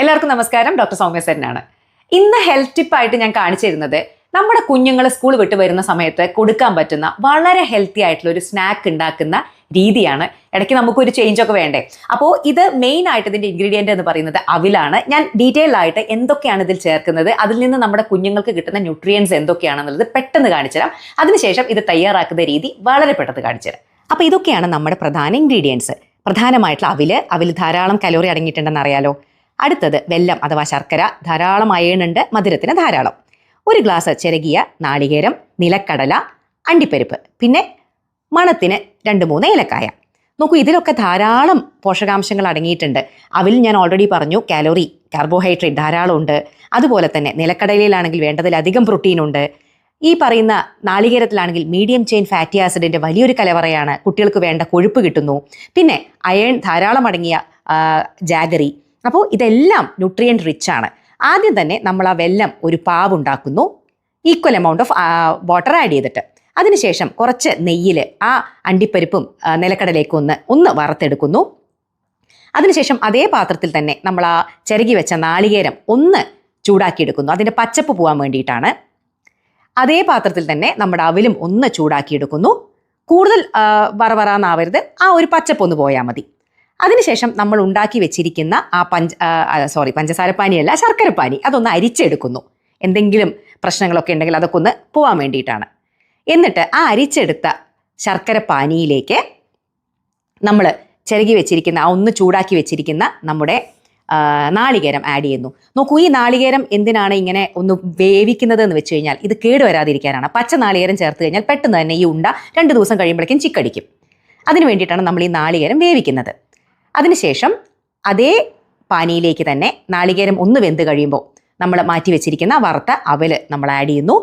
എല്ലാവർക്കും നമസ്കാരം. ഡോക്ടർ സൗമ്യ സെന്നാണ്. ഇന്ന് ഹെൽത്ത് ടിപ്പായിട്ട് ഞാൻ കാണിച്ചു തരുന്നത് നമ്മുടെ കുഞ്ഞുങ്ങൾ സ്കൂൾ വിട്ട് വരുന്ന സമയത്ത് കൊടുക്കാൻ പറ്റുന്ന വളരെ ഹെൽത്തി ആയിട്ടുള്ള ഒരു സ്നാക്ക് ഉണ്ടാക്കുന്ന രീതിയാണ്. ഇടയ്ക്ക് നമുക്കൊരു ചേഞ്ച് ഒക്കെ വേണ്ടേ. അപ്പോൾ ഇത് മെയിൻ ആയിട്ട് ഇതിന്റെ ഇൻഗ്രീഡിയന്റ് എന്ന് പറയുന്നത് അവിലാണ്. ഞാൻ ഡീറ്റെയിൽ ആയിട്ട് എന്തൊക്കെയാണ് ഇതിൽ ചേർക്കുന്നത്, അതിൽ നിന്ന് നമ്മുടെ കുഞ്ഞുങ്ങൾക്ക് കിട്ടുന്ന ന്യൂട്രിയൻസ് എന്തൊക്കെയാണെന്നുള്ളത് പെട്ടെന്ന് കാണിച്ചു തരാം. അതിനുശേഷം ഇത് തയ്യാറാക്കുന്ന രീതി വളരെ പെട്ടെന്ന് കാണിച്ചു തരാം. അപ്പോൾ ഇതൊക്കെയാണ് നമ്മുടെ പ്രധാന ഇൻഗ്രീഡിയൻസ്. പ്രധാനമായിട്ടുള്ള അവിൽ ധാരാളം കലോറി അടങ്ങിയിട്ടുണ്ടെന്ന് അറിയാലോ. അടുത്തത് വെല്ലം അഥവാ ശർക്കര, ധാരാളം അയൺ ഉണ്ട്, മധുരത്തിന് ധാരാളം. ഒരു ഗ്ലാസ് ചിരകിയ നാളികേരം, നിലക്കടല, അണ്ടിപ്പരിപ്പ്, പിന്നെ മണത്തിന് 2-3 ഏലക്കായ. നോക്കൂ, ഇതിലൊക്കെ ധാരാളം പോഷകാംശങ്ങൾ അടങ്ങിയിട്ടുണ്ട്. അവിൽ ഞാൻ ഓൾറെഡി പറഞ്ഞു, കാർബോഹൈഡ്രേറ്റ് ധാരാളം ഉണ്ട്. അതുപോലെ തന്നെ നിലക്കടലയിലാണെങ്കിൽ വേണ്ടതിലധികം പ്രോട്ടീൻ ഉണ്ട്. ഈ പറയുന്ന നാളികേരത്തിലാണെങ്കിൽ മീഡിയം ചെയിൻ ഫാറ്റി ആസിഡിന്റെ വലിയൊരു കലവറയാണ്. കുട്ടികൾക്ക് വേണ്ട കൊഴുപ്പ് കിട്ടുന്നു. പിന്നെ അയൺ ധാരാളം അടങ്ങിയ ജാഗറി. അപ്പോൾ ഇതെല്ലാം ന്യൂട്രിയൻ റിച്ച് ആണ്. ആദ്യം തന്നെ നമ്മൾ ആ വെല്ലം ഒരു പാവ് ഉണ്ടാക്കുന്നു, equal amount of water add ചെയ്തിട്ട്. അതിനുശേഷം കുറച്ച് നെയ്യിൽ ആ അണ്ടിപ്പരിപ്പും നിലക്കടലേക്കും ഒന്ന് വറുത്തെടുക്കുന്നു. അതിനുശേഷം അതേ പാത്രത്തിൽ തന്നെ നമ്മൾ ആ ചിരകി വെച്ച നാളികേരം ഒന്ന് ചൂടാക്കിയെടുക്കുന്നു. അതിൻ്റെ പച്ചപ്പ് പോകാൻ വേണ്ടിയിട്ടാണ്. അതേ പാത്രത്തിൽ തന്നെ നമ്മുടെ അവിലും ഒന്ന് ചൂടാക്കിയെടുക്കുന്നു. കൂടുതൽ വറവറാന്നാവരുത്, ആ ഒരു പച്ചപ്പ് ഒന്ന് പോയാൽ മതി. അതിനുശേഷം നമ്മൾ ഉണ്ടാക്കി വെച്ചിരിക്കുന്ന ആ പഞ്ചസാരപ്പാനിയല്ല, ശർക്കരപ്പാനി, അതൊന്ന് അരിച്ചെടുക്കുന്നു. എന്തെങ്കിലും പ്രശ്നങ്ങളൊക്കെ ഉണ്ടെങ്കിൽ അതൊക്കെ ഒന്ന് പോകാൻ വേണ്ടിയിട്ടാണ്. എന്നിട്ട് ആ അരിച്ചെടുത്ത ശർക്കരപ്പാനിയിലേക്ക് നമ്മൾ ചിരകി വെച്ചിരിക്കുന്ന ഒന്ന് ചൂടാക്കി വെച്ചിരിക്കുന്ന നമ്മുടെ നാളികേരം ആഡ് ചെയ്യുന്നു. നോക്കൂ, ഈ നാളികേരം എന്തിനാണ് ഇങ്ങനെ ഒന്ന് വേവിക്കുന്നത് എന്ന് വെച്ച് കഴിഞ്ഞാൽ ഇത് കേടുവരാതിരിക്കാനാണ്. പച്ച നാളികേരം ചേർത്ത് കഴിഞ്ഞാൽ പെട്ടെന്ന് തന്നെ ഈ ഉണ്ട 2 ദിവസം കഴിയുമ്പോഴേക്കും ചിക്കടിക്കും. അതിന് വേണ്ടിയിട്ടാണ് നമ്മൾ ഈ നാളികേരം വേവിക്കുന്നത്. അതിനുശേഷം അതേ പാനിയിലേക്ക് തന്നെ നാളികേരം ഒന്ന് വെന്ത് കഴിയുമ്പോൾ നമ്മൾ മാറ്റി വെച്ചിരിക്കുന്ന വറുത്ത അവൽ നമ്മൾ ആഡ് ചെയ്യുന്നു.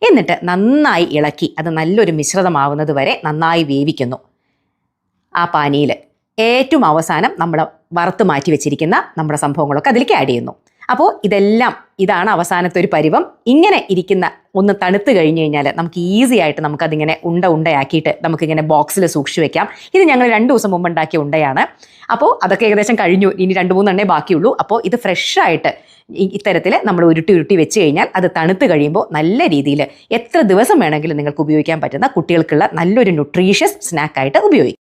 എന്നിട്ട് നന്നായി ഇളക്കി അത് നല്ലൊരു മിശ്രിതമാവുന്നത് വരെ നന്നായി വേവിക്കുന്നു. ആ പാനിയിൽ ഏറ്റവും അവസാനം നമ്മൾ വറുത്ത് മാറ്റി വെച്ചിരിക്കുന്ന നമ്മുടെ സംഭവങ്ങളൊക്കെ അതിലേക്ക് ആഡ് ചെയ്യുന്നു. അപ്പോൾ ഇതാണ് അവസാനത്തെ ഒരു പരുവം. ഇങ്ങനെ ഇരിക്കുന്ന ഒന്ന് തണുത്ത് കഴിഞ്ഞ് കഴിഞ്ഞാൽ നമുക്ക് ഈസി ആയിട്ട് നമുക്കതിങ്ങനെ ഉണ്ടയാക്കിയിട്ട് നമുക്കിങ്ങനെ ബോക്സിൽ സൂക്ഷിച്ച് വെക്കാം. ഇത് ഞങ്ങൾ 2 ദിവസം മുമ്പ് ഉണ്ടാക്കിയ ഉണ്ടയാണ്. അപ്പോൾ അതൊക്കെ ഏകദേശം കഴിഞ്ഞു. ഇനി 2-3 എണ്ണേ ബാക്കിയുള്ളൂ. അപ്പോൾ ഇത് ഫ്രഷായിട്ട് ഇത്തരത്തിൽ നമ്മൾ ഉരുട്ടി വെച്ച് കഴിഞ്ഞാൽ അത് തണുത്ത് കഴിയുമ്പോൾ നല്ല രീതിയിൽ എത്ര ദിവസം വേണമെങ്കിലും നിങ്ങൾക്ക് ഉപയോഗിക്കാൻ പറ്റുന്ന കുട്ടികൾക്കുള്ള നല്ലൊരു ന്യൂട്രീഷ്യസ് സ്നാക്കായിട്ട് ഉപയോഗിക്കും.